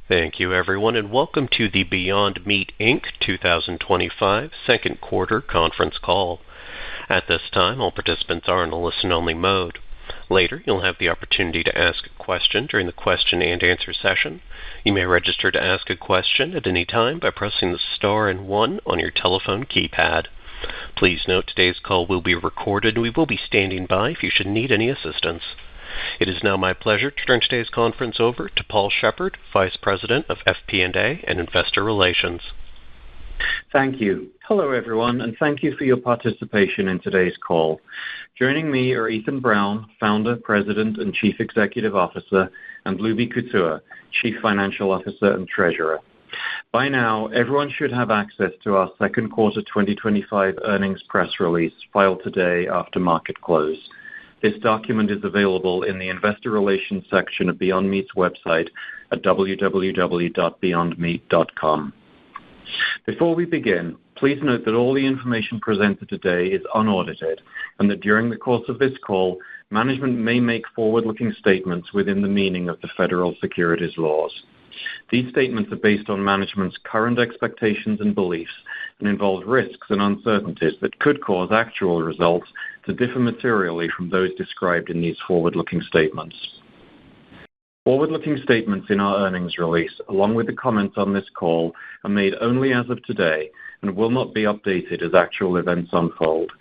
Thank you, everyone, and welcome to the Beyond Meat, Inc. 2025 second quarter conference call. At this time, all participants are in a listen-only mode. Later, you'll have the opportunity to ask a question during the question and answer session. You may register to ask a question at any time by pressing the star and 1 on your telephone keypad. Please note today's call will be recorded and we will be standing by if you should need any assistance. It is now my pleasure to turn today's conference over to Paul Shepard, Vice President of FP&A and Investor Relations. Thank you. Hello, everyone, and thank you for your participation in today's call. Joining me are Ethan Brown, Founder, President, and Chief Executive Officer, and Lubi Kutua, Chief Financial Officer and Treasurer. By now, everyone should have access to our second quarter 2025 earnings press release filed today after market close. This document is available in the Investor Relations section of Beyond Meat's website at www.beyondmeat.com. Before we begin, please note that all the information presented today is unaudited and that during the course of this call, management may make forward-looking statements within the meaning of the federal securities laws. These statements are based on management's current expectations and beliefs and involve risks and uncertainties that could cause actual results to differ materially from those described in these forward-looking statements. Forward-looking statements in our earnings release, along with the comments on this call, are made only as of today and will not be updated as actual events unfold.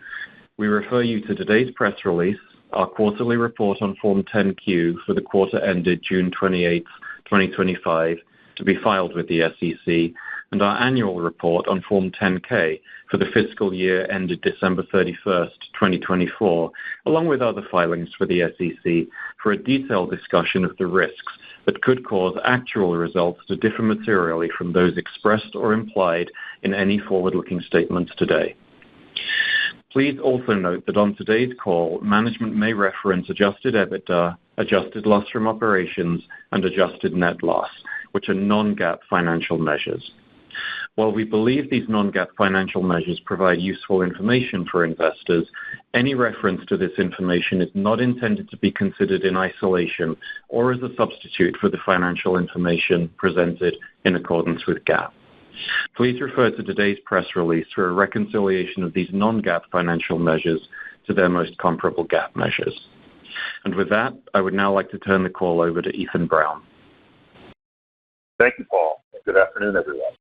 We refer you to today's press release, our quarterly report on Form 10-Q for the quarter ended June 28, 2025, to be filed with the SEC, and our annual report on Form 10-K for the fiscal year ended December 31st, 2024, along with other filings for the SEC for a detailed discussion of the risks that could cause actual results to differ materially from those expressed or implied in any forward-looking statements today. Please also note that on today's call, management may reference adjusted EBITDA, adjusted loss from operations, and adjusted net loss, which are non-GAAP financial measures. While we believe these non-GAAP financial measures provide useful information for investors, any reference to this information is not intended to be considered in isolation or as a substitute for the financial information presented in accordance with GAAP. Please refer to today's press release for a reconciliation of these non-GAAP financial measures to their most comparable GAAP measures. And with that, I would now like to turn the call over to Ethan Brown. Thank you, Paul, and good afternoon, everyone.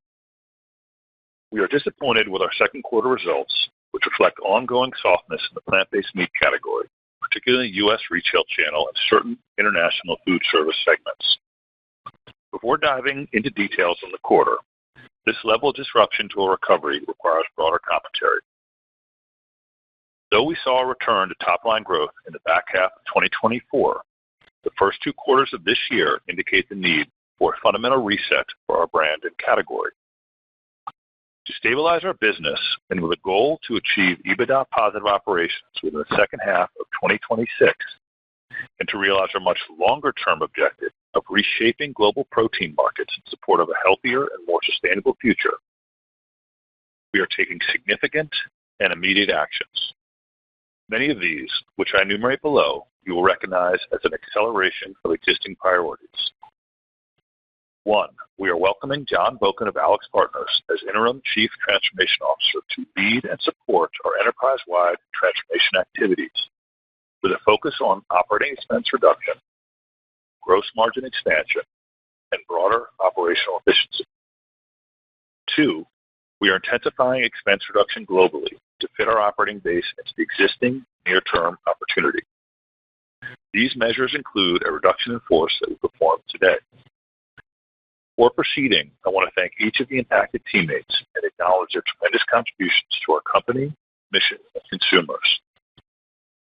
We are disappointed with our second quarter results, which reflect ongoing softness in the plant-based meat category, particularly U.S. retail channel and certain international food service segments. Before diving into details on the quarter, this level of disruption to a recovery requires broader commentary. Though we saw a return to top-line growth in the back half of 2024, the first 2 quarters of this year indicate the need for a fundamental reset for our brand and category. To stabilize our business and with a goal to achieve EBITDA positive operations within the second half of 2026, and to realize our much longer-term objective of reshaping global protein markets in support of a healthier and more sustainable future, we are taking significant and immediate actions. Many of these, which I enumerate below, you will recognize as an acceleration of existing priorities. 1. We are welcoming John Boken of AlixPartners as Interim Chief Transformation Officer to lead and support our enterprise-wide transformation activities with a focus on operating expense reduction, gross margin expansion, and broader operational efficiency. 2. We are intensifying expense reduction globally to fit our operating base into the existing near-term opportunity. These measures include a reduction in force that we performed today. Before proceeding, I want to thank each of the impacted teammates and acknowledge their tremendous contributions to our company, mission, and consumers.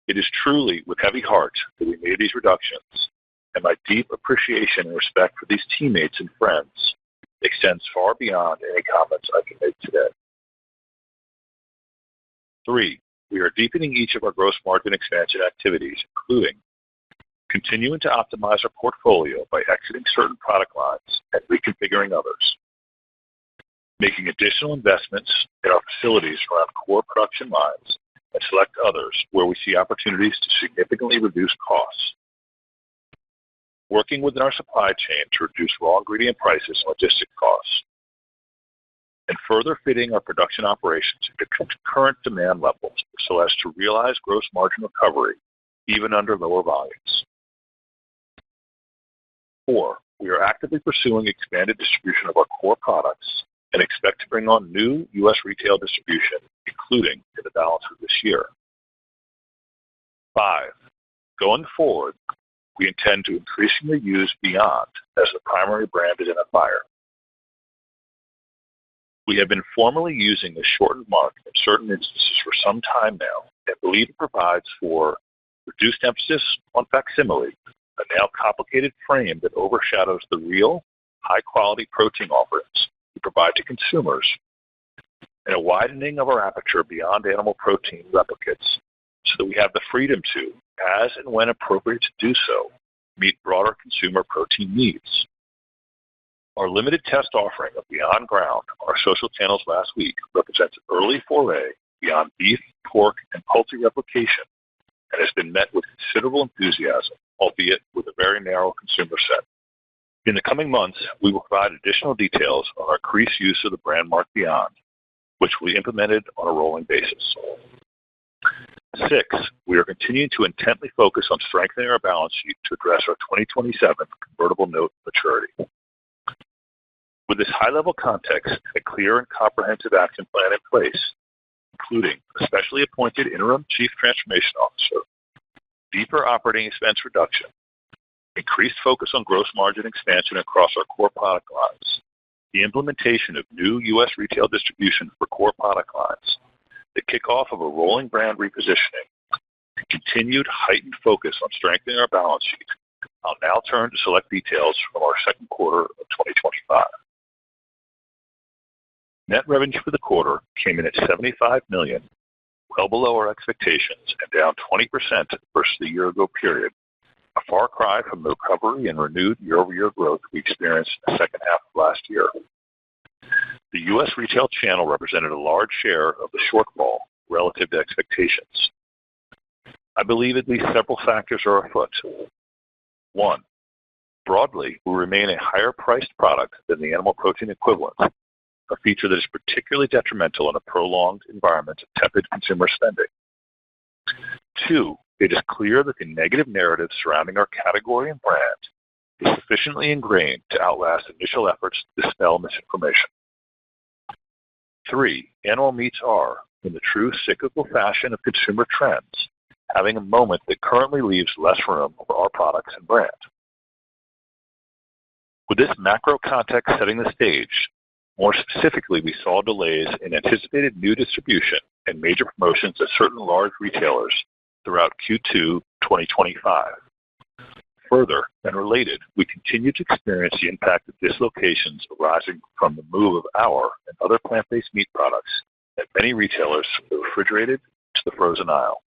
It is truly with heavy heart that we made these reductions, and my deep appreciation and respect for these teammates and friends extends far beyond any comments I can make today. 3. We are deepening each of our gross margin expansion activities, including continuing to optimize our portfolio by exiting certain product lines and reconfiguring others, making additional investments in our facilities around core production lines and select others where we see opportunities to significantly reduce costs, working within our supply chain to reduce raw ingredient prices and logistic costs, and further fitting our production operations into current demand levels so as to realize gross margin recovery even under lower volumes. 4, we are actively pursuing expanded distribution of our core products and expect to bring on new U.S. retail distribution, including in the balance of this year. 5, going forward, we intend to increasingly use BYND as the primary brand identifier. We have been formally using the shortened mark in certain instances for some time now and believe it provides for reduced emphasis on facsimile, a now complicated frame that overshadows the real, high-quality protein offerings we provide to consumers, and a widening of our aperture beyond animal protein replicates so that we have the freedom to, as and when appropriate to do so, meet broader consumer protein needs. Our limited test offering of Beyond Ground on our social channels last week represents an early foray beyond beef, pork, and poultry replication and has been met with considerable enthusiasm, albeit with a very narrow consumer set. In the coming months, we will provide additional details on our increased use of the brand mark Beyond, which will be implemented on a rolling basis. 6, we are continuing to intently focus on strengthening our balance sheet to address our 2027 convertible note maturity. With this high-level context and a clear and comprehensive action plan in place, including a specially appointed interim chief transformation officer, deeper operating expense reduction, increased focus on gross margin expansion across our core product lines, the implementation of new U.S. retail distribution for core product lines, the kickoff of a rolling brand repositioning, and continued heightened focus on strengthening our balance sheet, I'll now turn to select details from our second quarter of 2025. Net revenue for the quarter came in at $75 million, well below our expectations and down 20% versus the year-ago period, a far cry from the recovery and renewed year-over-year growth we experienced in the second half of last year. The U.S. retail channel represented a large share of the shortfall relative to expectations. I believe at least several factors are afoot. 1, broadly, we remain a higher-priced product than the animal protein equivalent, a feature that is particularly detrimental in a prolonged environment of tepid consumer spending. 2, it is clear that the negative narrative surrounding our category and brand is sufficiently ingrained to outlast initial efforts to dispel misinformation. 3, animal meats are, in the true cyclical fashion of consumer trends, having a moment that currently leaves less room for our products and brand. With this macro context setting the stage, more specifically, we saw delays in anticipated new distribution and major promotions at certain large retailers throughout Q2 2025. Further, and related, we continue to experience the impact of dislocations arising from the move of our and other plant-based meat products at many retailers from the refrigerated to the frozen aisle,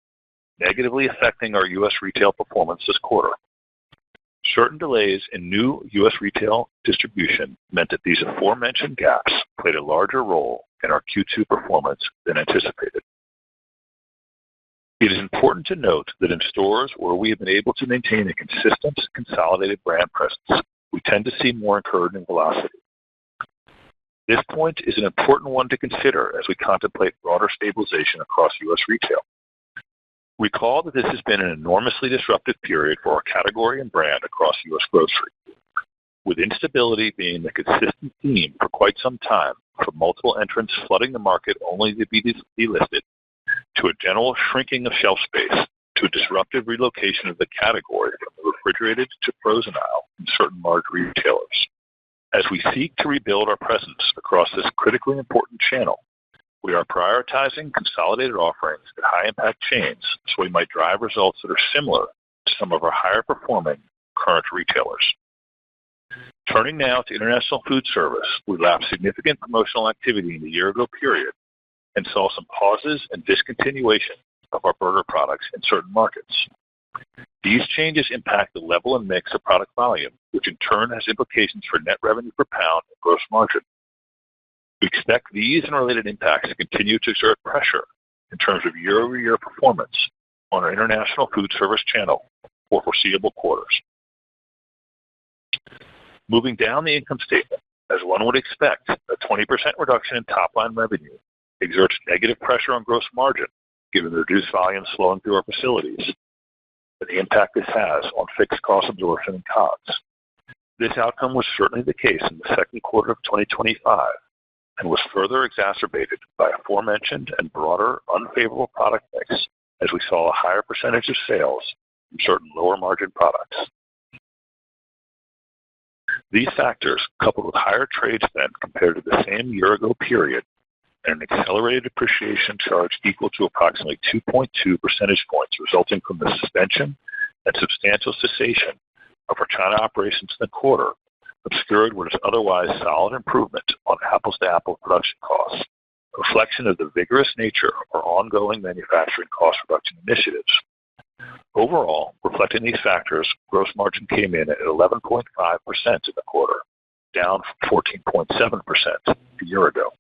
negatively affecting our U.S. retail performance this quarter. Certain delays in new U.S. retail distribution meant that these aforementioned gaps played a larger role in our Q2 performance than anticipated. It is important to note that in stores where we have been able to maintain a consistent, consolidated brand presence, we tend to see more encouraging velocity. This point is an important one to consider as we contemplate broader stabilization across U.S. retail. Recall that this has been an enormously disruptive period for our category and brand across U.S. grocery, with instability being the consistent theme for quite some time, from multiple entrants flooding the market only to be delisted, to a general shrinking of shelf space, to a disruptive relocation of the category from the refrigerated to frozen aisle in certain large retailers. As we seek to rebuild our presence across this critically important channel, we are prioritizing consolidated offerings at high-impact chains so we might drive results that are similar to some of our higher-performing current retailers. Turning now to international food service, we lapped significant promotional activity in the year-ago period and saw some pauses and discontinuation of our burger products in certain markets. These changes impact the level and mix of product volume, which in turn has implications for net revenue per pound and gross margin. We expect these and related impacts to continue to exert pressure in terms of year-over-year performance on our international food service channel for foreseeable quarters. Moving down the income statement, as one would expect, a 20% reduction in top-line revenue exerts negative pressure on gross margin, given the reduced volume flowing through our facilities, and the impact this has on fixed cost absorption and COGS. This outcome was certainly the case in the second quarter of 2025 and was further exacerbated by aforementioned and broader unfavorable product mix as we saw a higher percentage of sales from certain lower margin products. These factors, coupled with higher trade spend compared to the same year-ago period and an accelerated depreciation charge equal to approximately 2.2 percentage points resulting from the suspension and substantial cessation of our China operations in the quarter, obscured what is otherwise solid improvement on apples-to-apples production costs, a reflection of the vigorous nature of our ongoing manufacturing cost reduction initiatives. Overall, reflecting these factors, gross margin came in at 11.5% in the quarter, down from 14.7% a year ago.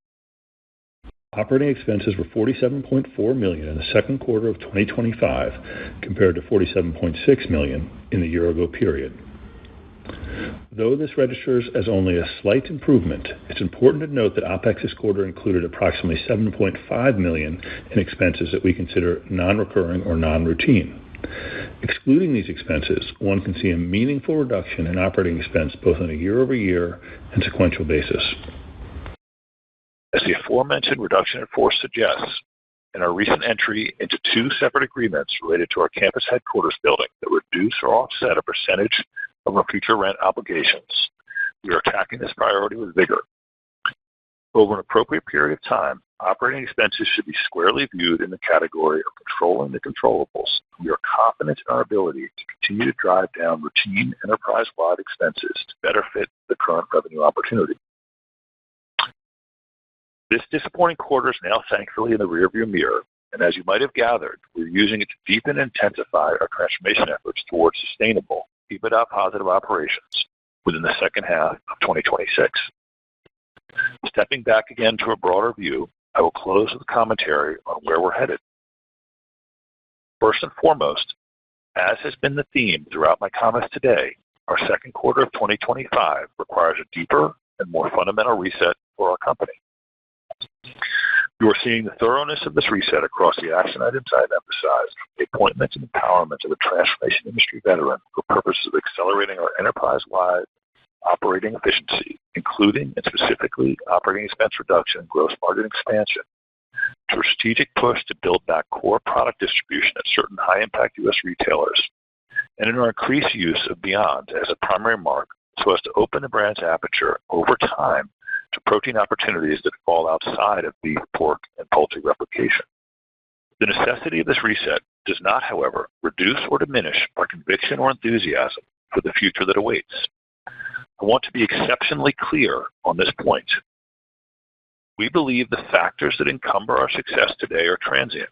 Operating expenses were $47.4 million in the second quarter of 2025 compared to $47.6 million in the year-ago period. Though this registers as only a slight improvement, it's important to note that OPEX this quarter included approximately $7.5 million in expenses that we consider non-recurring or non-routine. Excluding these expenses, one can see a meaningful reduction in operating expense both on a year-over-year and sequential basis. As the aforementioned reduction in force suggests, in our recent entry into 2 separate agreements related to our campus headquarters building that reduce or offset a percentage of our future rent obligations, we are attacking this priority with vigor. Over an appropriate period of time, operating expenses should be squarely viewed in the category of controlling the controllables. We are confident in our ability to continue to drive down routine enterprise-wide expenses to better fit the current revenue opportunity. This disappointing quarter is now thankfully in the rearview mirror, and as you might have gathered, we're using it to deepen and intensify our transformation efforts towards sustainable, EBITDA positive operations within the second half of 2026. Stepping back again to a broader view, I will close with a commentary on where we're headed. First and foremost, as has been the theme throughout my comments today, our second quarter of 2025 requires a deeper and more fundamental reset for our company. You are seeing the thoroughness of this reset across the action items I have emphasized, the appointment and empowerment of a transformation industry veteran for purposes of accelerating our enterprise-wide operating efficiency, including and specifically operating expense reduction and gross margin expansion, to a strategic push to build back core product distribution at certain high-impact U.S. retailers, and in our increased use of BYND as a primary mark so as to open the brand's aperture over time to protein opportunities that fall outside of beef, pork, and poultry replication. The necessity of this reset does not, however, reduce or diminish our conviction or enthusiasm for the future that awaits. I want to be exceptionally clear on this point. We believe the factors that encumber our success today are transient.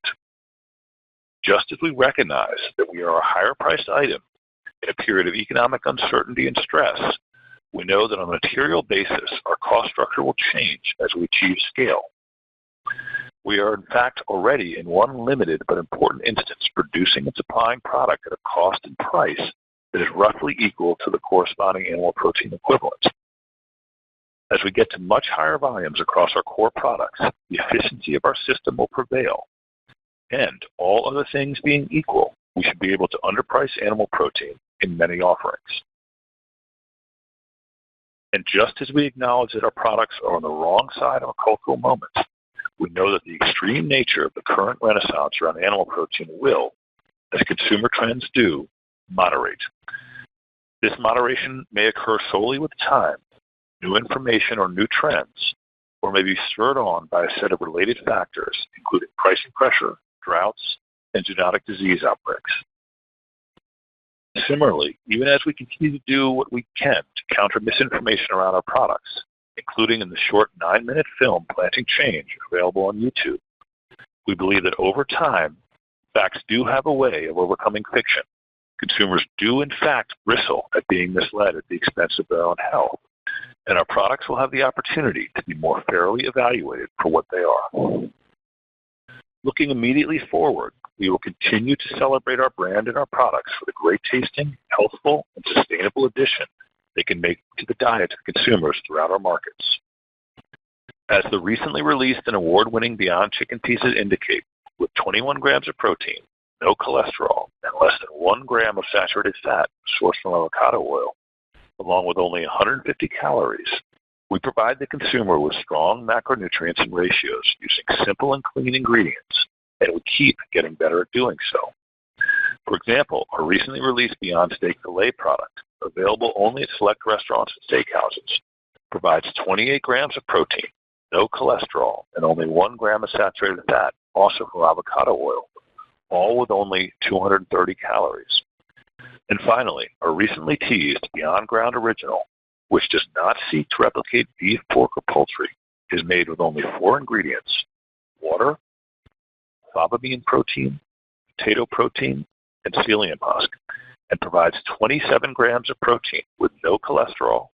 Just as we recognize that we are a higher-priced item in a period of economic uncertainty and stress, we know that on a material basis, our cost structure will change as we achieve scale. We are, in fact, already in one limited but important instance producing and supplying product at a cost and price that is roughly equal to the corresponding animal protein equivalent. As we get to much higher volumes across our core products, the efficiency of our system will prevail. And all other things being equal, we should be able to underprice animal protein in many offerings. And just as we acknowledge that our products are on the wrong side of a cultural moment, we know that the extreme nature of the current renaissance around animal protein will, as consumer trends do, moderate. This moderation may occur solely with time, new information or new trends, or may be spurred on by a set of related factors, including pricing pressure, droughts, and zoonotic disease outbreaks. Similarly, even as we continue to do what we can to counter misinformation around our products, including in the short 9-minute film Planting Change available on YouTube, we believe that over time, facts do have a way of overcoming fiction. Consumers do, in fact, bristle at being misled at the expense of their own health, and our products will have the opportunity to be more fairly evaluated for what they are. Looking immediately forward, we will continue to celebrate our brand and our products for the great tasting, healthful, and sustainable addition they can make to the diets of consumers throughout our markets. As the recently released and award-winning Beyond Chicken pieces indicate, with 21 grams of protein, no cholesterol, and less than 1 gram of saturated fat sourced from avocado oil, along with only 150 calories, we provide the consumer with strong macronutrients and ratios using simple and clean ingredients, and we keep getting better at doing so. For example, our recently released Beyond Steak Filet product, available only at select restaurants and steakhouses, provides 28 grams of protein, no cholesterol, and only 1 gram of saturated fat, also from avocado oil, all with only 230 calories. And finally, our recently teased Beyond Ground Original, which does not seek to replicate beef, pork, or poultry, is made with only 4 ingredients: water, fava bean protein, potato protein, and psyllium husk, and provides 27 grams of protein with no cholesterol,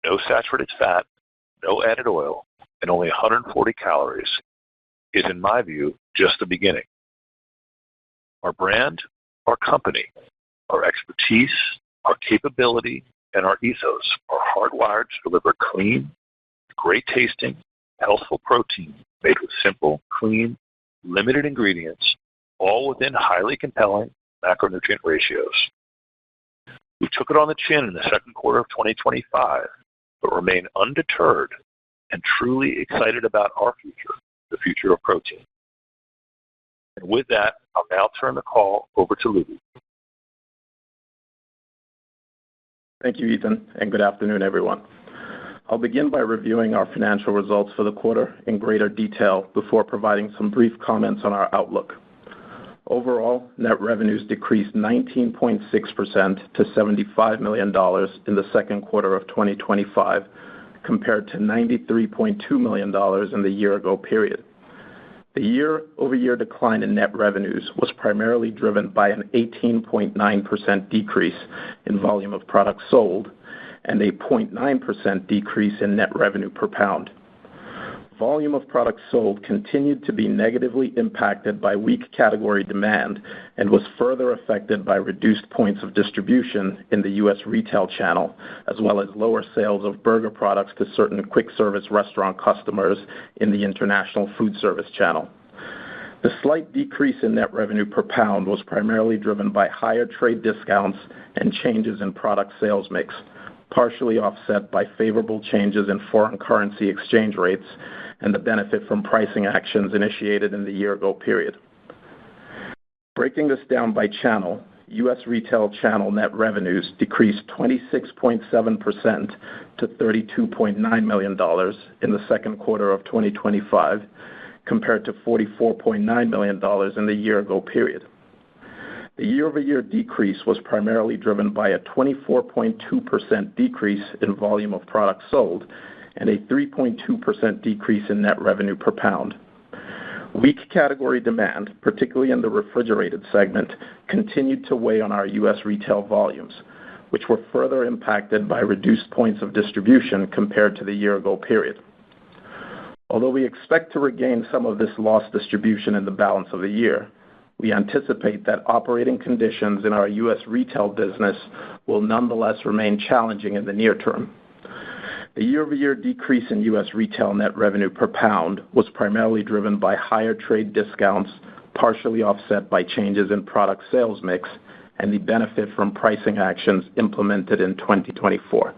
no saturated fat, no added oil, and only 140 calories, is, in my view, just the beginning. Our brand, our company, our expertise, our capability, and our ethos are hardwired to deliver clean, great-tasting, healthful protein made with simple, clean, limited ingredients, all within highly compelling macronutrient ratios. We took it on the chin in the second quarter of 2025, but remain undeterred and truly excited about our future, the future of protein. And with that, I'll now turn the call over to Lubi. Thank you, Ethan, and good afternoon, everyone. I'll begin by reviewing our financial results for the quarter in greater detail before providing some brief comments on our outlook. Overall, net revenues decreased 19.6% to $75 million in the second quarter of 2025, compared to $93.2 million in the year-ago period. The year-over-year decline in net revenues was primarily driven by an 18.9% decrease in volume of products sold and a 0.9% decrease in net revenue per pound. Volume of products sold continued to be negatively impacted by weak category demand and was further affected by reduced points of distribution in the U.S. retail channel, as well as lower sales of burger products to certain quick-service restaurant customers in the international food service channel. The slight decrease in net revenue per pound was primarily driven by higher trade discounts and changes in product sales mix, partially offset by favorable changes in foreign currency exchange rates and the benefit from pricing actions initiated in the year-ago period. Breaking this down by channel, U.S. retail channel net revenues decreased 26.7% to $32.9 million in the second quarter of 2025, compared to $44.9 million in the year-ago period. The year-over-year decrease was primarily driven by a 24.2% decrease in volume of products sold and a 3.2% decrease in net revenue per pound. Weak category demand, particularly in the refrigerated segment, continued to weigh on our U.S. retail volumes, which were further impacted by reduced points of distribution compared to the year-ago period. Although we expect to regain some of this lost distribution in the balance of the year, we anticipate that operating conditions in our U.S. retail business will nonetheless remain challenging in the near term. The year-over-year decrease in U.S. retail net revenue per pound was primarily driven by higher trade discounts, partially offset by changes in product sales mix and the benefit from pricing actions implemented in 2024.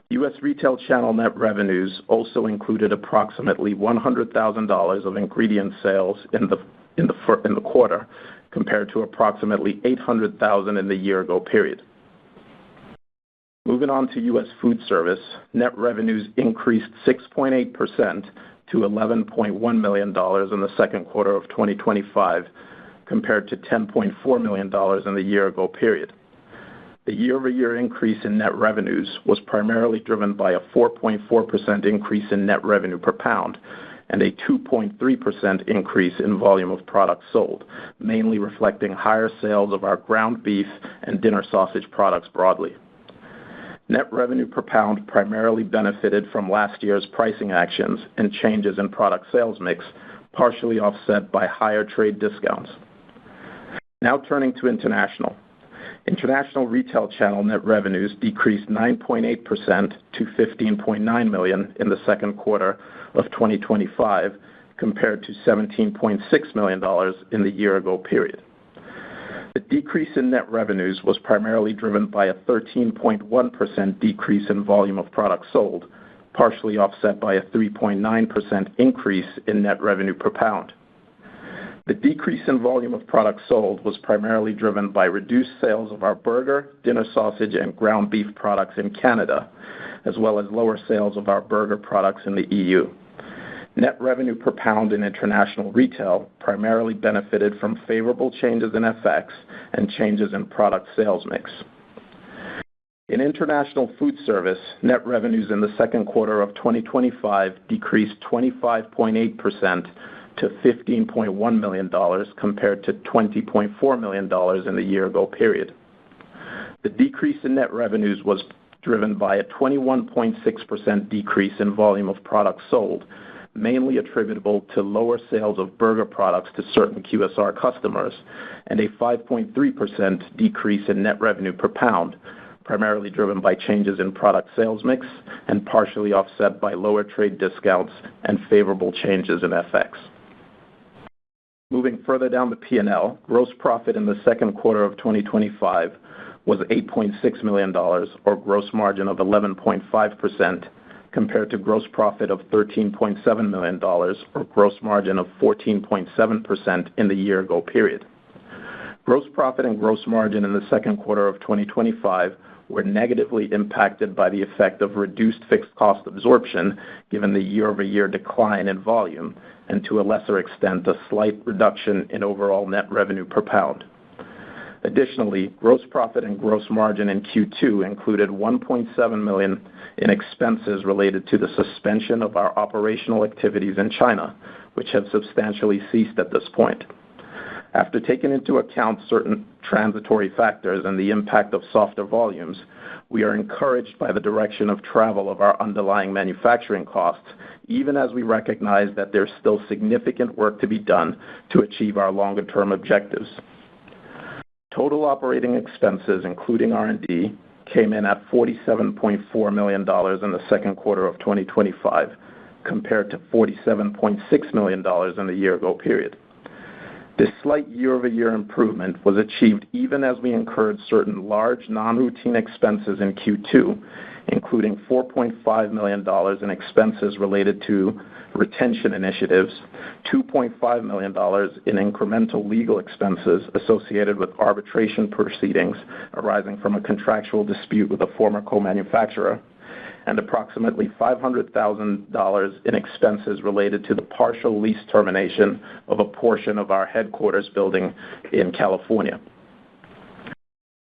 U.S. retail channel net revenues also included approximately $100,000 of ingredient sales in the quarter, compared to approximately $800,000 in the year-ago period. Moving on to U.S. food service, net revenues increased 6.8% to $11.1 million in the second quarter of 2025, compared to $10.4 million in the year-ago period. The year-over-year increase in net revenues was primarily driven by a 4.4% increase in net revenue per pound and a 2.3% increase in volume of products sold, mainly reflecting higher sales of our ground beef and dinner sausage products broadly. Net revenue per pound primarily benefited from last year's pricing actions and changes in product sales mix, partially offset by higher trade discounts. Now turning to international. International retail channel net revenues decreased 9.8% to $15.9 million in the second quarter of 2025 compared to $17.6 million in the year-ago period. The decrease in net revenues was primarily driven by a 13.1% decrease in volume of products sold, partially offset by a 3.9% increase in net revenue per pound. The decrease in volume of products sold was primarily driven by reduced sales of our burger, dinner sausage, and ground beef products in Canada, as well as lower sales of our burger products in the EU. Net revenue per pound in international retail primarily benefited from favorable changes in FX and changes in product sales mix. In international food service, net revenues in the second quarter of 2025 decreased 25.8% to $15.1 million compared to $20.4 million in the year-ago period. The decrease in net revenues was driven by a 21.6% decrease in volume of products sold, mainly attributable to lower sales of burger products to certain QSR customers, and a 5.3% decrease in net revenue per pound, primarily driven by changes in product sales mix and partially offset by lower trade discounts and favorable changes in FX. Moving further down the P&L, gross profit in the second quarter of 2025 was $8.6 million, or gross margin of 11.5%, compared to gross profit of $13.7 million, or gross margin of 14.7% in the year-ago period. Gross profit and gross margin in the second quarter of 2025 were negatively impacted by the effect of reduced fixed cost absorption given the year-over-year decline in volume, and to a lesser extent, a slight reduction in overall net revenue per pound. Additionally, gross profit and gross margin in Q2 included $1.7 million in expenses related to the suspension of our operational activities in China, which have substantially ceased at this point. After taking into account certain transitory factors and the impact of softer volumes, we are encouraged by the direction of travel of our underlying manufacturing costs, even as we recognize that there's still significant work to be done to achieve our longer-term objectives. Total operating expenses, including R&D, came in at $47.4 million in the second quarter of 2025, compared to $47.6 million in the year-ago period. This slight year-over-year improvement was achieved even as we incurred certain large non-routine expenses in Q2, including $4.5 million in expenses related to retention initiatives, $2.5 million in incremental legal expenses associated with arbitration proceedings arising from a contractual dispute with a former co-manufacturer, and approximately $500,000 in expenses related to the partial lease termination of a portion of our headquarters building in California.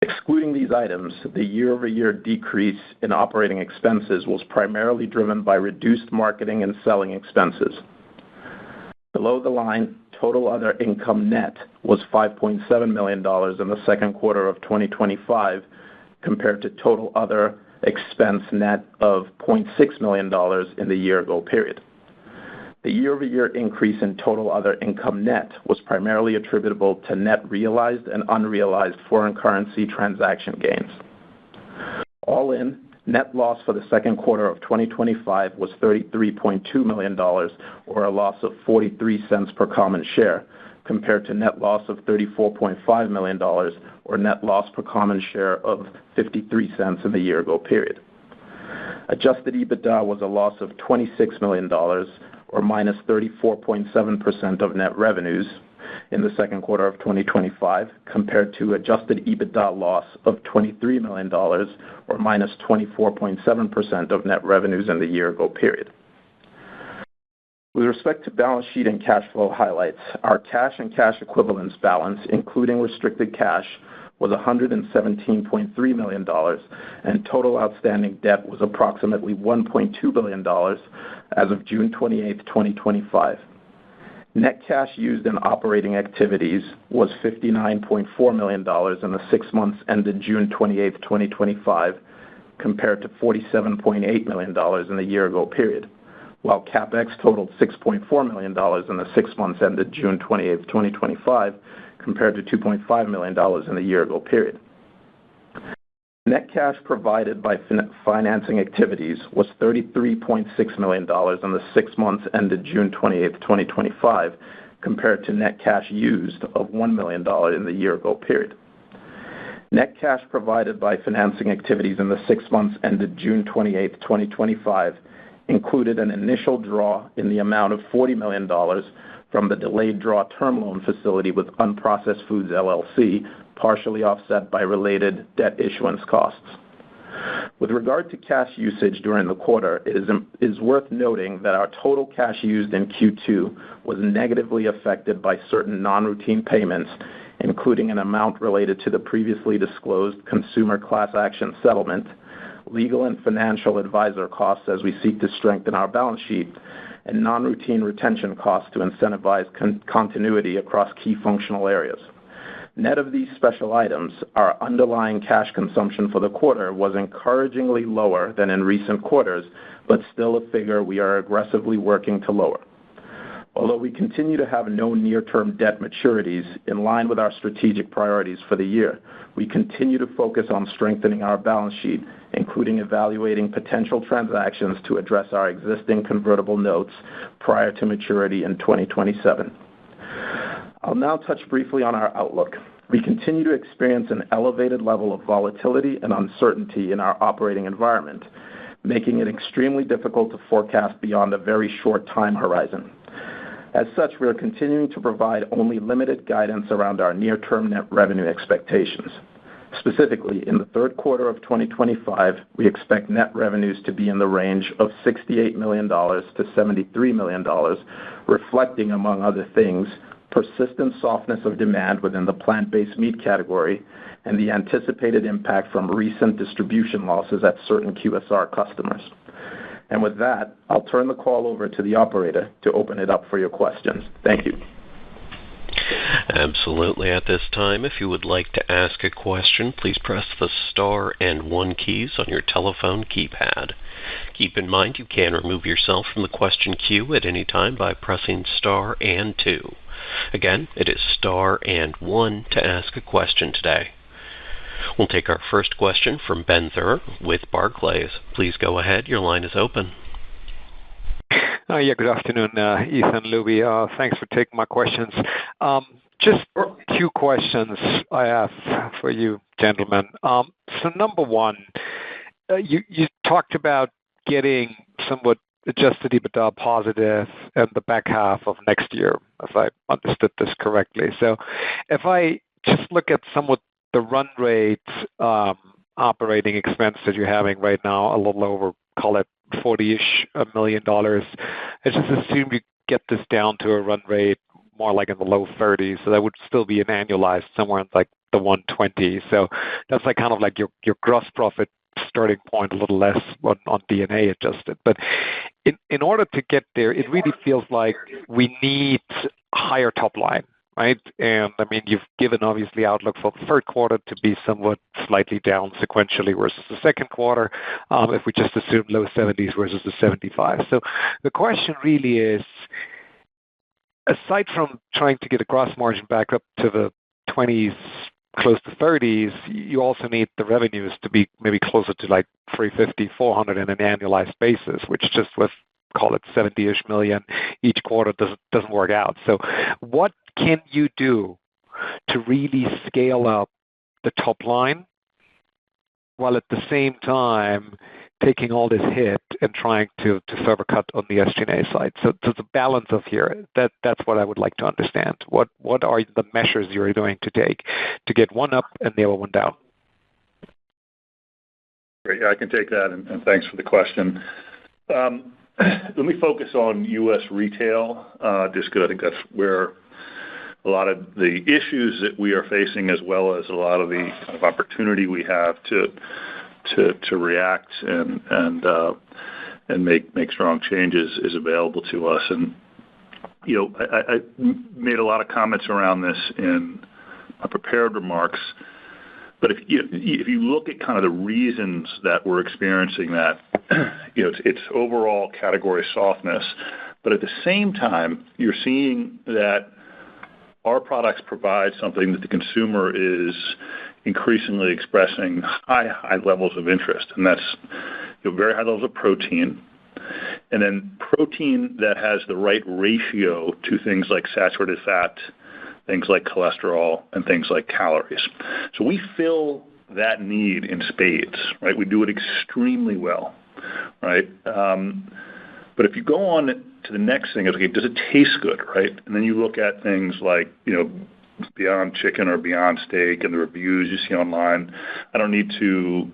Excluding these items, the year-over-year decrease in operating expenses was primarily driven by reduced marketing and selling expenses. Below the line, total other income net was $5.7 million in the second quarter of 2025, compared to total other expense net of $0.6 million in the year-ago period. The year-over-year increase in total other income net was primarily attributable to net realized and unrealized foreign currency transaction gains. All in, net loss for the second quarter of 2025 was $33.2 million, or a loss of 43 cents per common share, compared to net loss of $34.5 million, or net loss per common share of 53 cents in the year-ago period. Adjusted EBITDA was a loss of $26 million, or minus 34.7% of net revenues in the second quarter of 2025, compared to adjusted EBITDA loss of $23 million, or minus 24.7% of net revenues in the year-ago period. With respect to balance sheet and cash flow highlights, our cash and cash equivalents balance, including restricted cash, was $117.3 million, and total outstanding debt was approximately $1.2 billion as of June 28, 2025. Net cash used in operating activities was $59.4 million in the 6 months ended June 28, 2025, compared to $47.8 million in the year-ago period, while CapEx totaled $6.4 million in the 6 months ended June 28, 2025, compared to $2.5 million in the year-ago period. Net cash provided by financing activities was $33.6 million in the 6 months ended June 28, 2025, compared to net cash used of $1 million in the year-ago period. Net cash provided by financing activities in the 6 months ended June 28, 2025, included an initial draw in the amount of $40 million from the delayed draw term loan facility with Unprocessed Foods LLC, partially offset by related debt issuance costs. With regard to cash usage during the quarter, it is worth noting that our total cash used in Q2 was negatively affected by certain non-routine payments, including an amount related to the previously disclosed consumer class action settlement, legal and financial advisor costs as we seek to strengthen our balance sheet, and non-routine retention costs to incentivize continuity across key functional areas. Net of these special items, our underlying cash consumption for the quarter was encouragingly lower than in recent quarters, but still a figure we are aggressively working to lower. Although we continue to have no near-term debt maturities in line with our strategic priorities for the year, we continue to focus on strengthening our balance sheet, including evaluating potential transactions to address our existing convertible notes prior to maturity in 2027. I'll now touch briefly on our outlook. We continue to experience an elevated level of volatility and uncertainty in our operating environment, making it extremely difficult to forecast beyond a very short time horizon. As such, we are continuing to provide only limited guidance around our near-term net revenue expectations. Specifically, in the third quarter of 2025, we expect net revenues to be in the range of $68 million to $73 million, reflecting, among other things, persistent softness of demand within the plant-based meat category and the anticipated impact from recent distribution losses at certain QSR customers. And with that, I'll turn the call over to the operator to open it up for your questions. Thank you. Absolutely. At this time, if you would like to ask a question, please press the star and 1 keys on your telephone keypad. Keep in mind you can remove yourself from the question queue at any time by pressing star and 2. Again, it is star and 1 to ask a question today. We'll take our first question from Ben Theurer with Barclays. Please go ahead. Your line is open. Good afternoon, Ethan, Luby. Thanks for taking my questions. Just 2 questions I have for you, gentlemen. So number one, you talked about getting somewhat adjusted EBITDA positive in the back half of next year, if I understood this correctly. So if I just look at somewhat the run rate operating expense that you're having right now, a little over, call it $40-ish million, I just assume you get this down to a run rate more like in the low 30s. So that would still be an annualized somewhere in like the 120. So that's like kind of like your gross profit starting point, a little less on D&A adjusted. But in order to get there, it really feels like we need higher top line, right? And I mean, you've given obviously outlook for the third quarter to be somewhat slightly down sequentially versus the second quarter, if we just assume low 70s versus the 75. So the question really is, aside from trying to get a gross margin back up to the 20s, close to 30s, you also need the revenues to be maybe closer to like 350, 400 on an annualized basis, which just with, call it 70-ish million each quarter doesn't work out. So what can you do to really scale up the top line while at the same time taking all this hit and trying to further cut on the SG&A side? So the balance of here, that's what I would like to understand. What are the measures you're going to take to get one up and the other one down? Great. Yeah, I can take that, and thanks for the question. Let me focus on U.S. retail, just because I think that's where a lot of the issues that we are facing, as well as a lot of the kind of opportunity we have to react and make strong changes is available to us. And I made a lot of comments around this in my prepared remarks. But if you look at kind of the reasons that we're experiencing that, it's overall category softness. But at the same time, you're seeing that our products provide something that the consumer is increasingly expressing high levels of interest, and that's very high levels of protein, and then protein that has the right ratio to things like saturated fat, things like cholesterol, and things like calories. So we fill that need in spades, right? We do it extremely well, right? But if you go on to the next thing, okay, does it taste good, right? And then you look at things like, Beyond Chicken or Beyond Steak and the reviews you see online. I don't need to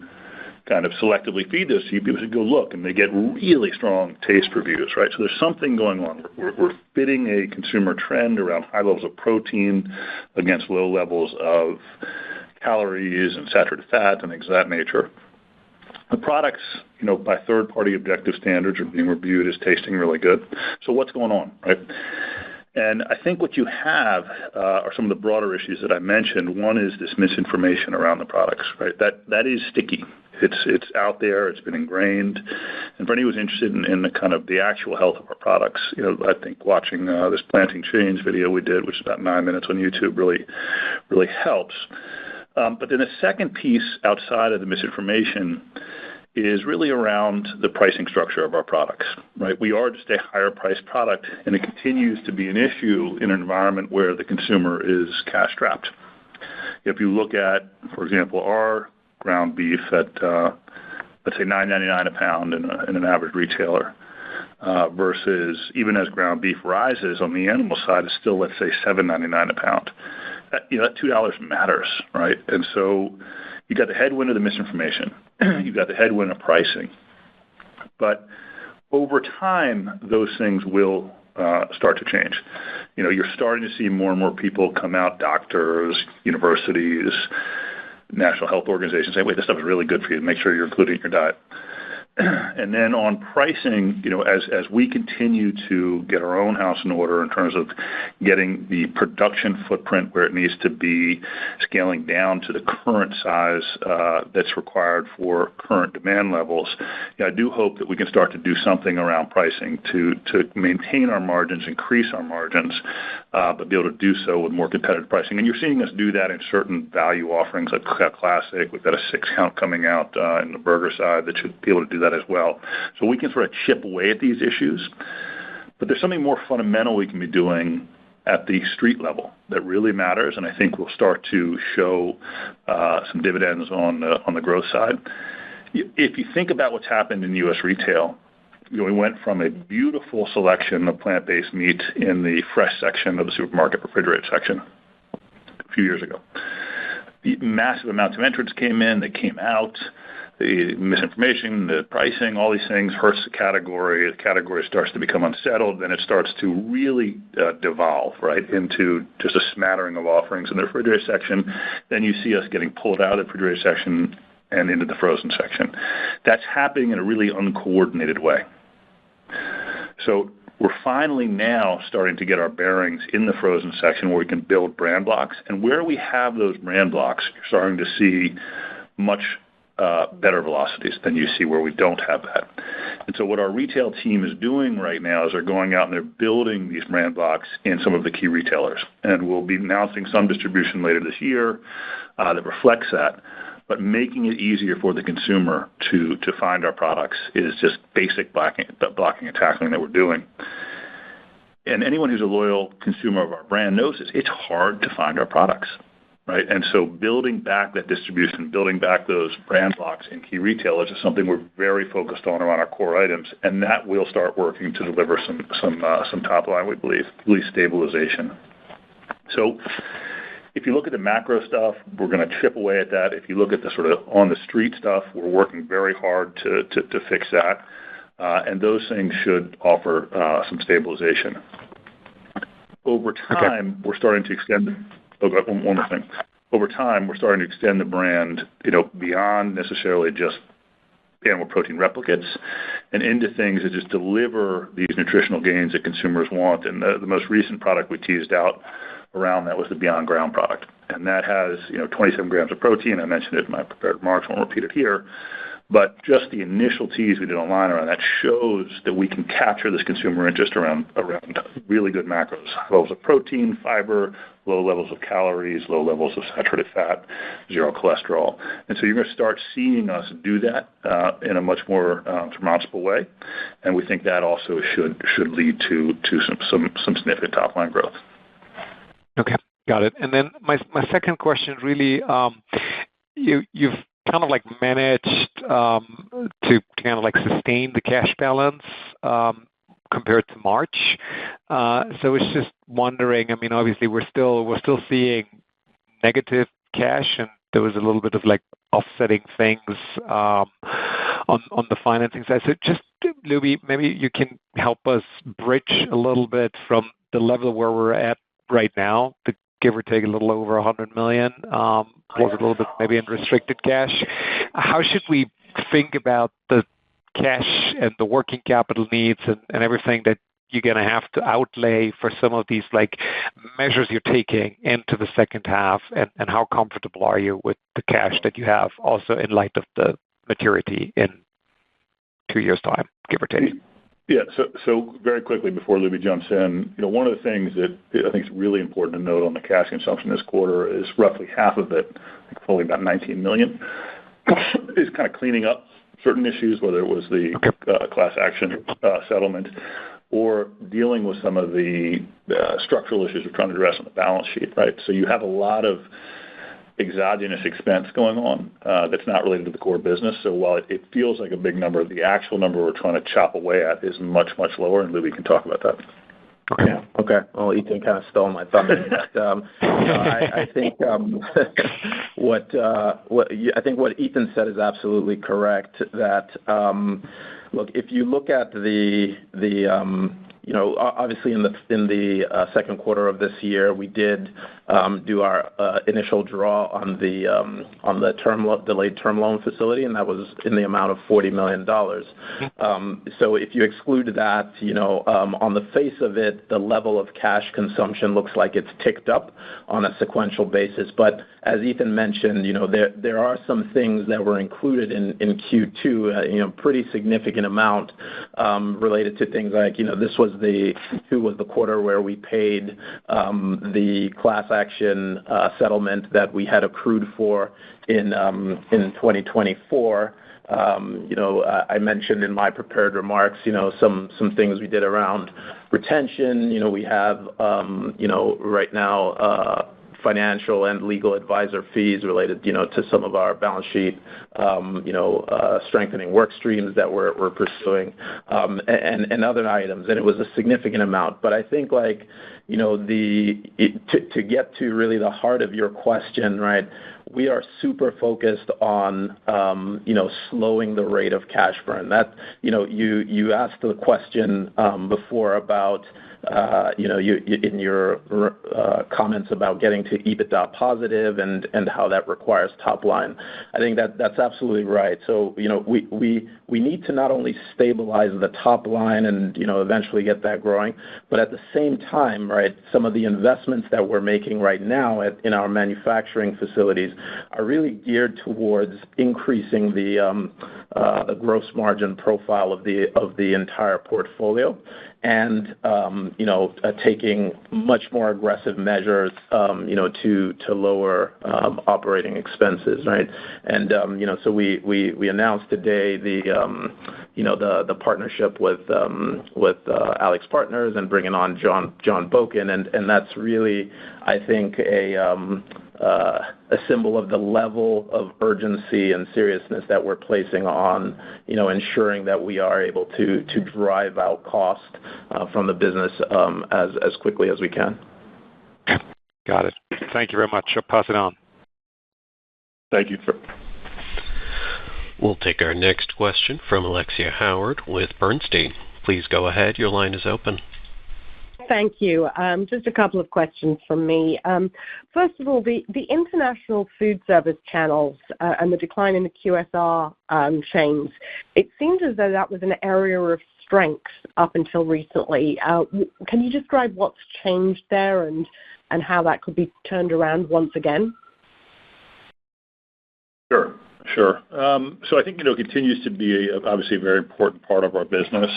kind of selectively feed those to you. People should go look, and they get really strong taste reviews, right? So there's something going on. We're fitting a consumer trend around high levels of protein against low levels of calories and saturated fat and things of that nature. The products, by third-party objective standards are being reviewed as tasting really good. So what's going on, right? And I think what you have are some of the broader issues that I mentioned. One is this misinformation around the products, right? That is sticky. It's out there. It's been ingrained. And for anyone who's interested in the kind of the actual health of our products, I think watching this Planting Change video we did, which is about 9 minutes on YouTube, really helps. But then the second piece outside of the misinformation is really around the pricing structure of our products, right? We are just a higher priced product, and it continues to be an issue in an environment where the consumer is cash strapped. If you look at, for example, our ground beef at, let's say, $9.99 a pound in an average retailer, versus even as ground beef rises on the animal side, it's still, let's say, $7.99 a pound. That $2 matters, right? And so you got the headwind of the misinformation. You've got the headwind of pricing. But over time, those things will start to change. You're starting to see more and more people come out, doctors, universities, national health organizations, say, wait, this stuff is really good for you. Make sure you're including it in your diet. And then on pricing, as we continue to get our own house in order in terms of getting the production footprint where it needs to be, scaling down to the current size that's required for current demand levels, I do hope that we can start to do something around pricing to maintain our margins, increase our margins, but be able to do so with more competitive pricing. And you're seeing us do that in certain value offerings like Classic. We've got a 6-count coming out in the burger side that should be able to do that as well. So we can sort of chip away at these issues. But there's something more fundamental we can be doing at the street level that really matters, and I think we'll start to show some dividends on the growth side. If you think about what's happened in U.S. retail, we went from a beautiful selection of plant-based meat in the fresh section of the supermarket refrigerated section a few years ago. The massive amounts of entrants came in, they came out. The misinformation, the pricing, all these things hurts the category. The category starts to become unsettled, then it starts to really devolve, right, into just a smattering of offerings in the refrigerated section. Then you see us getting pulled out of the refrigerated section and into the frozen section. That's happening in a really uncoordinated way. So we're finally now starting to get our bearings in the frozen section where we can build brand blocks. And where we have those brand blocks, you're starting to see much better velocities than you see where we don't have that. And so what our retail team is doing right now is they're going out and they're building these brand blocks in some of the key retailers. And we'll be announcing some distribution later this year that reflects that. But making it easier for the consumer to find our products is just basic blocking and tackling that we're doing. And anyone who's a loyal consumer of our brand knows this. It's hard to find our products. Right, and so building back that distribution, building back those brand blocks in key retailers is something we're very focused on around our core items, and that will start working to deliver some top line, we believe, at least stabilization. So if you look at the macro stuff, we're going to chip away at that. If you look at the sort of on the street stuff, we're working very hard to fix that, and those things should offer some stabilization. Over time, we're starting to extend. One more thing. Over time, we're starting to extend the brand, beyond necessarily just animal protein replicates and into things that just deliver these nutritional gains that consumers want. And the most recent product we teased out around that was the Beyond Ground product. And that has, 27 grams of protein. I mentioned it in my prepared remarks. I won't repeat it here. But just the initial tease we did online around that shows that we can capture this consumer interest around really good macros, levels of protein, fiber, low levels of calories, low levels of saturated fat, zero cholesterol. And so you're going to start seeing us do that in a much more demonstrable way. And we think that also should lead to some significant top-line growth. Okay, got it. And then my second question really, you've kind of like managed to kind of like sustain the cash balance compared to March. So I was just wondering, I mean, obviously we're still seeing negative cash, and there was a little bit of like offsetting things on the financing side. So just, Luby, maybe you can help us bridge a little bit from the level where we're at right now, to give or take a little over $100 million, plus a little bit maybe in restricted cash. How should we think about the cash and the working capital needs and everything that you're going to have to outlay for some of these like measures you're taking into the second half, and how comfortable are you with the cash that you have also in light of the maturity in 2 years' time, give or take? Yeah. So very quickly before Luby jumps in, one of the things that I think is really important to note on the cash consumption this quarter is roughly half of it, I think fully about $19 million, is kind of cleaning up certain issues, whether it was the class action settlement or dealing with some of the structural issues we're trying to address on the balance sheet, right? So you have a lot of exogenous expense going on that's not related to the core business. So while it feels like a big number, the actual number we're trying to chop away at is much, much lower, and Luby can talk about that. Yeah. Okay. Well, Ethan kind of stole my thunder. I think what Ethan said is absolutely correct. That look, if you look at the obviously in the second quarter of this year, we did do our initial draw on the delayed term loan facility, and that was in the amount of $40 million. So if you exclude that, on the face of it, the level of cash consumption looks like it's ticked up on a sequential basis. But as Ethan mentioned, there are some things that were included in Q2, pretty significant amount related to things like, this was the quarter where we paid the class action settlement that we had accrued for in 2024. I mentioned in my prepared remarks, some things we did around retention. We have, right now, financial and legal advisor fees related, to some of our balance sheet, strengthening work streams that we're pursuing, and other items. And it was a significant amount. But I think to get to really the heart of your question, right, we are super focused on, slowing the rate of cash burn. That, you asked the question before about, in your comments about getting to EBITDA positive and how that requires top line. I think that's absolutely right. So, we need to not only stabilize the top line and, eventually get that growing, but at the same time, right, some of the investments that we're making right now in our manufacturing facilities are really geared towards increasing the gross margin profile of the entire portfolio, and taking much more aggressive measures to lower operating expenses, right? And so we announced today the partnership with AlixPartners and bringing on John Boken, and that's really, I think, a symbol of the level of urgency and seriousness that we're placing on, ensuring that we are able to drive out cost from the business as quickly as we can. Got it. Thank you very much. I'll pass it on. Thank you. We'll take our next question from Alexia Howard with Bernstein. Please go ahead. Your line is open. Thank you. Just a couple of questions from me. First of all, the international food service channels and the decline in the QSR chains, it seems as though that was an area of strength up until recently. Can you describe what's changed there and how that could be turned around once again? Sure. Sure. So I think, it continues to be obviously a very important part of our business.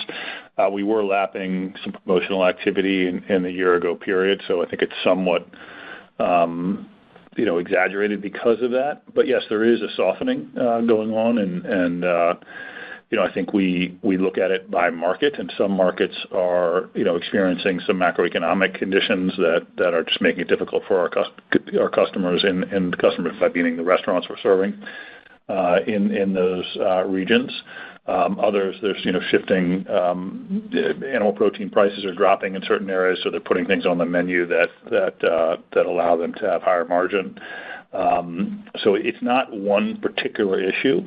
We were lapping some promotional activity in the year-ago period, so I think it's somewhat, exaggerated because of that. But yes, there is a softening going on, and I think we look at it by market, and some markets are, experiencing some macroeconomic conditions that are just making it difficult for our customers and customers by meaning the restaurants we're serving in those regions. Others, there's shifting. Animal protein prices are dropping in certain areas, so they're putting things on the menu that allow them to have higher margin. So it's not one particular issue.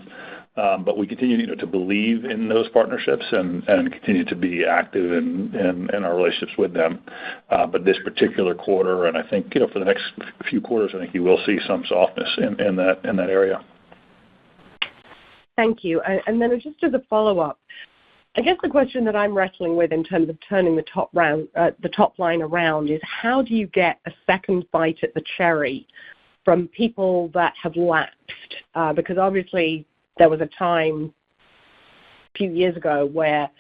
But we continue to believe in those partnerships and continue to be active in our relationships with them. But this particular quarter, and I think for the next few quarters, I think you will see some softness in that area. Thank you. And then just as a follow-up, I guess the question that I'm wrestling with in terms of turning the top line around is how do you get a second bite at the cherry from people that have lapsed? Because obviously there was a time a few years ago where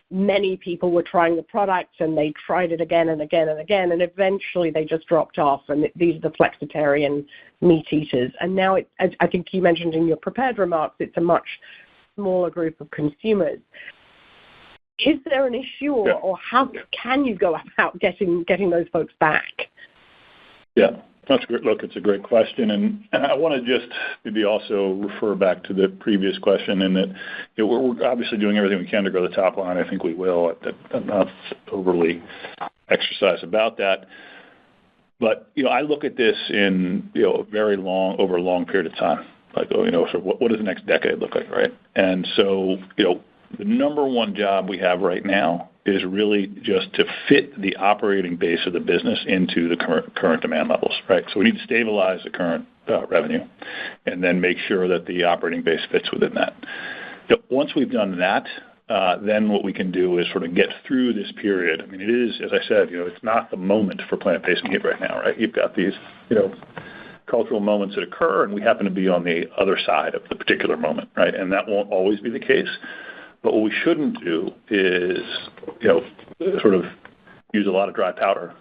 many people were trying the product and they tried it again and again and again, and eventually they just dropped off. And these are the flexitarian meat eaters. And now, I think you mentioned in your prepared remarks, it's a much smaller group of consumers. Is there an issue, or how can you go about getting those folks back? Yeah. That's great. Look, it's a great question, and I want to just maybe also refer back to the previous question in that we're obviously doing everything we can to grow the top line. I think we will. I'm not overly exercised about that, but I look at this in over a long period of time. Like sort of what does the next decade look like, right? And so the number one job we have right now is really just to fit the operating base of the business into the current demand levels, right? So we need to stabilize the current revenue and then make sure that the operating base fits within that. Once we've done that, then what we can do is sort of get through this period. I mean, it is, as I said, it's not the moment for plant-based meat right now, right? You've got these, cultural moments that occur, and we happen to be on the other side of the particular moment, right? And that won't always be the case. But what we shouldn't do is, sort of use a lot of dry powder,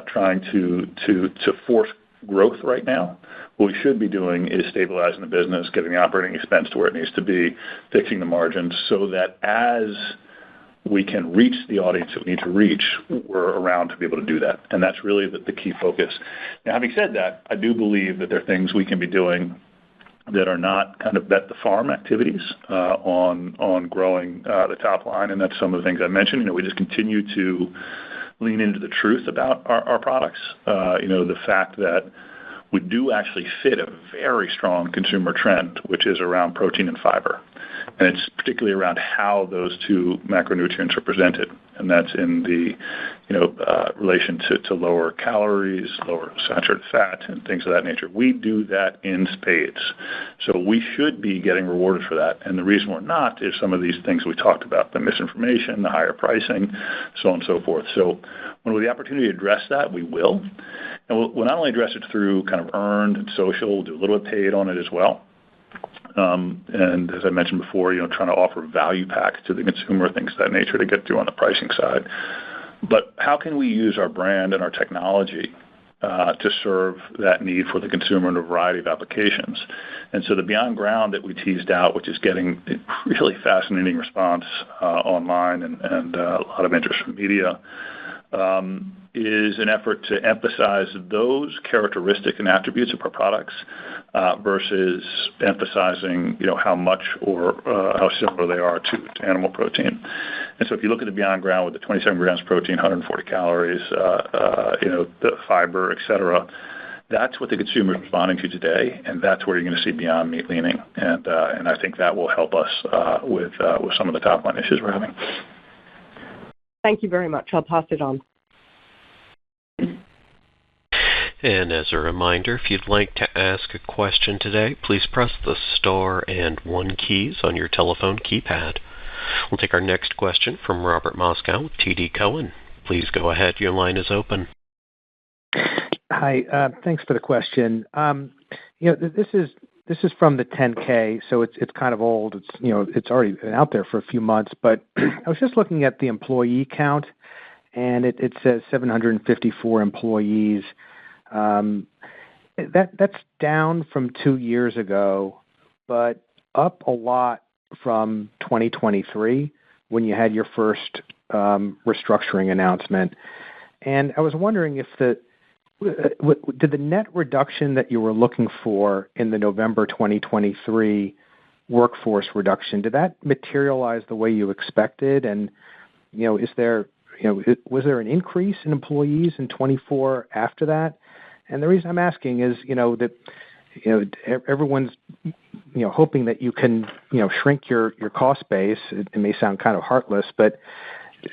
trying to force growth right now. What we should be doing is stabilizing the business, getting the operating expense to where it needs to be, fixing the margins, so that as we can reach the audience that we need to reach, we're around to be able to do that. And that's really the key focus. Now, having said that, I do believe that there are things we can be doing that are not kind of bet the farm activities on growing the top line, and that's some of the things I mentioned. We just continue to lean into the truth about our products. The fact that we do actually fit a very strong consumer trend, which is around protein and fiber. And it's particularly around how those two macronutrients are presented. And that's in the, relation to lower calories, lower saturated fat, and things of that nature. We do that in spades. So we should be getting rewarded for that. And the reason we're not is some of these things we talked about, the misinformation, the higher pricing, so on and so forth. So when we have the opportunity to address that, we will. And we'll not only address it through kind of earned and social, we'll do a little bit paid on it as well. And as I mentioned before, trying to offer value packs to the consumer, things of that nature to get through on the pricing side. But how can we use our brand and our technology to serve that need for the consumer in a variety of applications? And so the Beyond Ground that we teased out, which is getting a really fascinating response online and a lot of interest from media, is an effort to emphasize those characteristics and attributes of our products versus emphasizing, how much or how similar they are to animal protein. And so if you look at the Beyond Ground with the 27 grams protein, 140 calories, the fiber, et cetera, that's what the consumer is responding to today, and that's where you're going to see Beyond Meat leaning. And I think that will help us with some of the top line issues we're having. Thank you very much. I'll pass it on. And as a reminder, if you'd like to ask a question today, please press the star and 1 keys on your telephone keypad. We'll take our next question from Robert Moskow with TD Cowen. Please go ahead. Your line is open. Hi. Thanks for the question. This is this is from the 10K, so it's kind of old. It's already been out there for a few months, but I was just looking at the employee count, and it says 754 employees. That's down from 2 years ago, but up a lot from 2023 when you had your first restructuring announcement. And I was wondering if did the net reduction that you were looking for in the November 2023 workforce reduction, did that materialize the way you expected? And was there an increase in employees in 24 after that? And the reason I'm asking is, that everyone's hoping that you can shrink your cost base. It may sound kind of heartless, but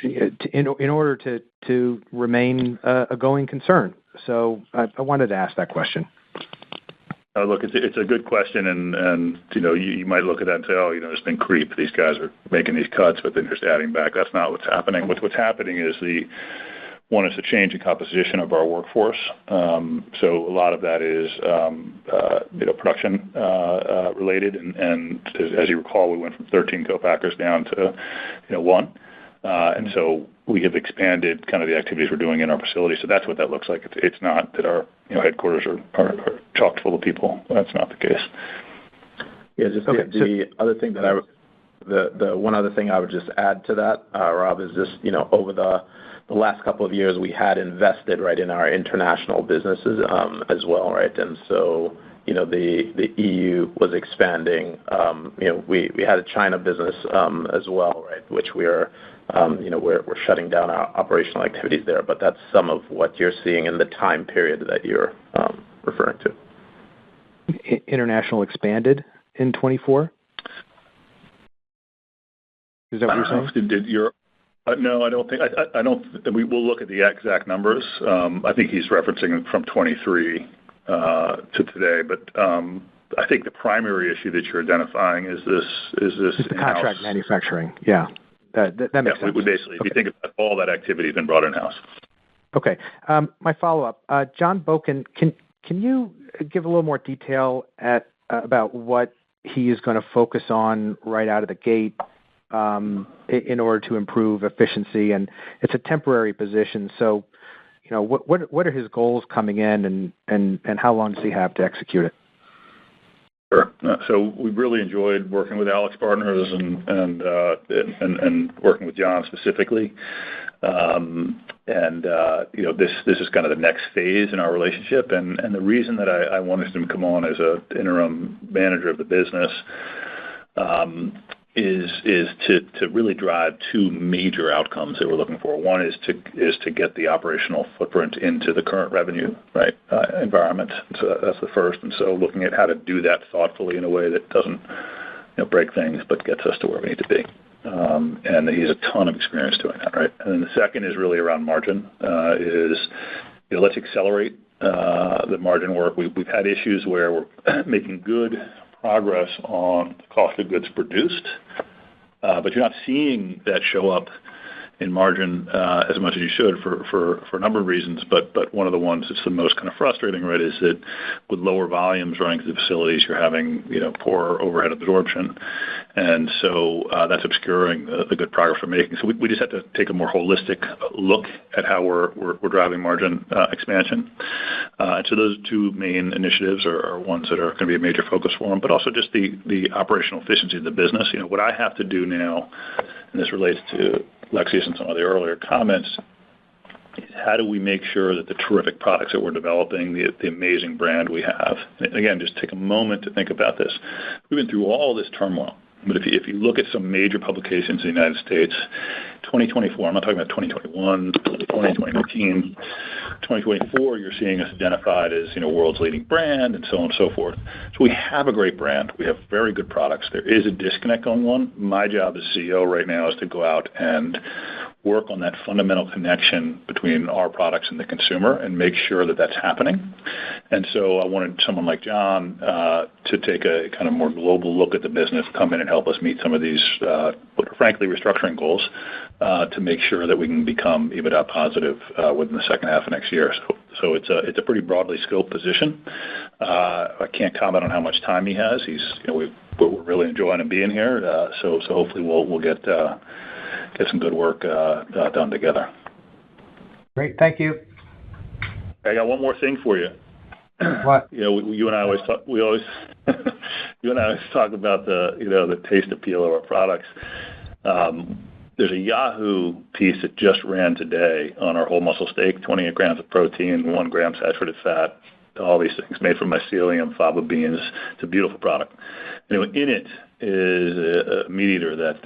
in order to remain a going concern. So I wanted to ask that question. Look, it's a good question, and you might look at that and say, there's been creep. These guys are making these cuts, but then just adding back. That's not what's happening. What's happening is one is the change in composition of our workforce. So a lot of that is production related, and as you recall, we went from 13 co-packers down to 1. And so we have expanded kind of the activities we're doing in our facility. So that's what that looks like. It's not that our headquarters are chock full of people. That's not the case. Yeah, just the other thing that the one other thing I would just add to that, Rob, is just over the last couple of years we had invested right in our international businesses as well, right? And so the EU was expanding. We had a China business as well, right? Which we're shutting down our operational activities there. But that's some of what you're seeing in the time period that you're referring to. International expanded in 24. Is that what you're saying? No, I don't think. I don't. We will look at the exact numbers. I think he's referencing from 23 to today, but I think the primary issue that you're identifying is this. It's the contract manufacturing. Yeah, that makes sense. We basically, if you think about all that activity, has been brought in house. Okay. My follow-up, John Boken, can you give a little more detail about what he is going to focus on right out of the gate in order to improve efficiency? And it's a temporary position, so what are his goals coming in, and how long does he have to execute it? Sure. So we've really enjoyed working with Alex Partners and working with John specifically. This is kind of the next phase in our relationship. And the reason that I wanted him to come on as an interim manager of the business is to really drive two major outcomes that we're looking for. One is to get the operational footprint into the current revenue environment. So that's the first. And so looking at how to do that thoughtfully in a way that doesn't break things, but gets us to where we need to be. And he has a ton of experience doing that, right? And then the second is really around margin. Let's accelerate the margin work. We've had issues where we're making good progress on the cost of goods produced, but you're not seeing that show up in margin as much as you should for a number of reasons. But one of the ones that's the most kind of frustrating, right, is that with lower volumes running through the facilities, you're having poor overhead absorption, and so that's obscuring the good progress we're making. So we just have to take a more holistic look at how we're driving margin expansion. And so those two main initiatives are ones that are going to be a major focus for them, but also just the operational efficiency of the business. What I have to do now, and this relates to Lexius and some of the earlier comments, is how do we make sure that the terrific products that we're developing, the amazing brand we have, and again, just take a moment to think about this. We've been through all this turmoil, but if you look at some major publications in the United States, 2024, I'm not talking about 2021, 2019, 2024, you're seeing us identified as world's leading brand and so on and so forth. So we have a great brand. We have very good products. There is a disconnect going on. My job as CEO right now is to go out and work on that fundamental connection between our products and the consumer and make sure that that's happening. And so I wanted someone like John to take a kind of more global look at the business, come in and help us meet some of these, frankly, restructuring goals to make sure that we can become EBITDA positive within the second half of next year. So it's a pretty broadly scoped position. I can't comment on how much time he has. We're really enjoying him being here. So hopefully we'll get some good work done together. Great, thank you. I got one more thing for you. What? You and I always talk. You and I always talk about the taste appeal of our products. There's a Yahoo piece that just ran today on our whole muscle steak, 28 grams of protein, 1 gram saturated fat, all these things made from mycelium, fava beans. It's a beautiful product. Anyway, in it is a meat eater that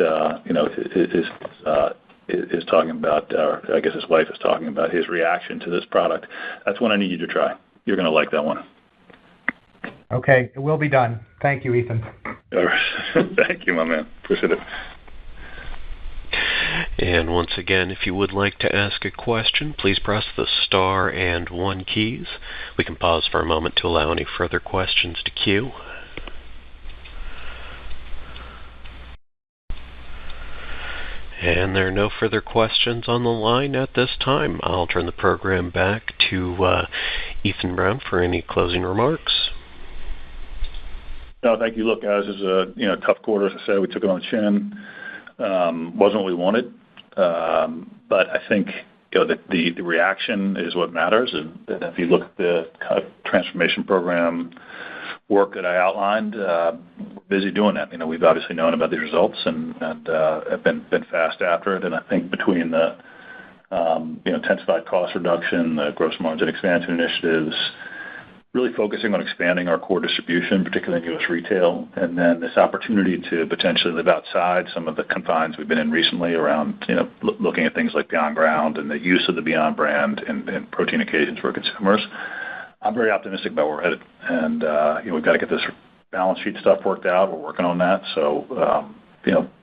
is talking about, or I guess his wife is talking about his reaction to this product. That's one I need you to try. You're going to like that one. Okay, it will be done. Thank you, Ethan. All right. Thank you, my man. Appreciate it. And once again, if you would like to ask a question, please press the star and 1 keys. We can pause for a moment to allow any further questions to queue. And there are no further questions on the line at this time. I'll turn the program back to Ethan Brown for any closing remarks. No, thank you. Look, guys, this is a tough quarter. As I said, we took it on the chin. Wasn't what we wanted, but I think the reaction is what matters. And if you look at the kind of transformation program work that I outlined, we're busy doing that. We've obviously known about these results and have been fast after it. And I think between the intensified cost reduction, the gross margin expansion initiatives, really focusing on expanding our core distribution, particularly in U.S. retail, and then this opportunity to potentially live outside some of the confines we've been in recently around, looking at things like Beyond Ground and the use of the Beyond brand and protein occasions for consumers. I'm very optimistic about where we're headed, and we've got to get this balance sheet stuff worked out. We're working on that, so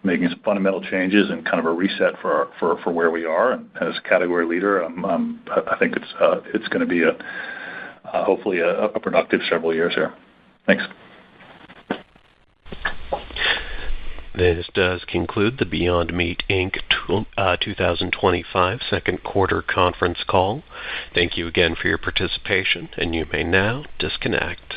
making some fundamental changes and kind of a reset for where we are. And as a category leader, I think it's going to be hopefully a productive several years here. Thanks. This does conclude the Beyond Meat, Inc. 2025 second quarter conference call. Thank you again for your participation, and you may now disconnect.